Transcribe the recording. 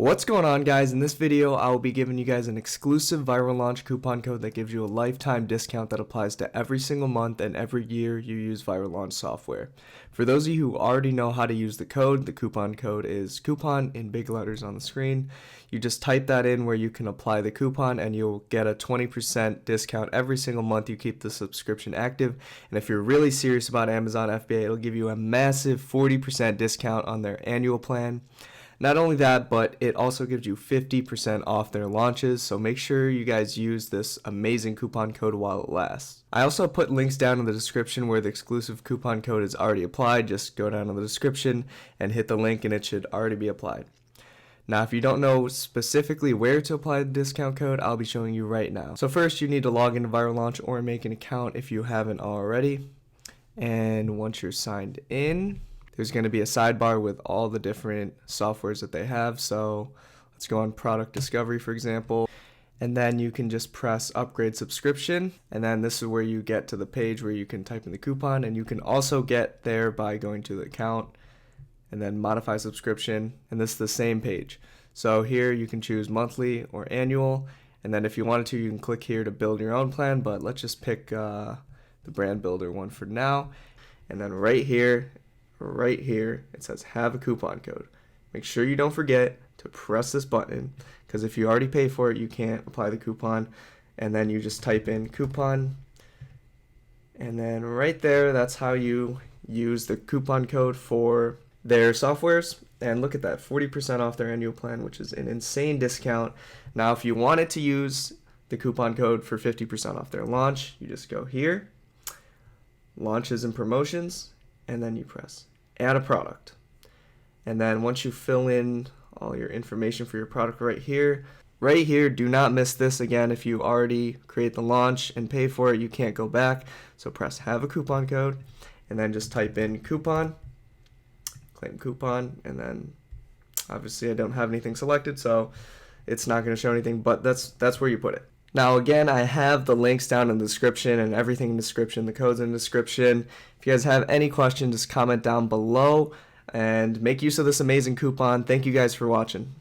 What's going on, guys? In this video I will be giving you guys an exclusive viral launch coupon code that gives you a lifetime discount that applies to every single month and every year you use viral launch software. For those of you who already know how to use the code, the coupon code is coupon in big letters on the screen. You just type that in where you can apply the coupon and you'll get a 20% discount every single month you keep the subscription active. And if you're really serious about Amazon FBA, it'll give you a massive 40% discount on their annual plan. Not only that, but it also gives you 50% off their launches, so make sure you guys use this amazing coupon code while it lasts. I also put links down in the description where the exclusive coupon code is already applied. Just go down to the description and hit the link and it should already be applied. Now, if you don't know specifically where to apply the discount code, I'll be showing you right now. So first, you need to log into Viral Launch or make an account if you haven't already. And once you're signed in, there's going to be a sidebar with all the different softwares that they have. So let's go on product discovery, for example, and then you can just press upgrade subscription. And then this is where you get to the page where you can type in the coupon, and you can also get there by going to the account and then modify subscription. And this is the same page. So here you can choose monthly or annual. And then if you wanted to, you can click here to build your own plan, but let's just pick the brand builder one for now. And then right here, it says have a coupon code. Make sure you don't forget to press this button, because if you already pay for it, you can't apply the coupon. And then you just type in coupon, and then right there, that's how you use the coupon code for their softwares. And look at that, 40% off their annual plan, which is an insane discount. Now, if you wanted to use the coupon code for 50% off their launch, you just go here, launches and promotions, and then you press add a product. And then once you fill in all your information for your product right here, do not miss this. Again, if you already create the launch and pay for it, you can't go back. So press have a coupon code, and then just type in coupon, claim coupon, and then obviously I don't have anything selected, so it's not going to show anything, but that's where you put it. Now again, I have the links down in the description and everything in the description, the code's in the description. If you guys have any questions, just comment down below and make use of this amazing coupon. Thank you guys for watching.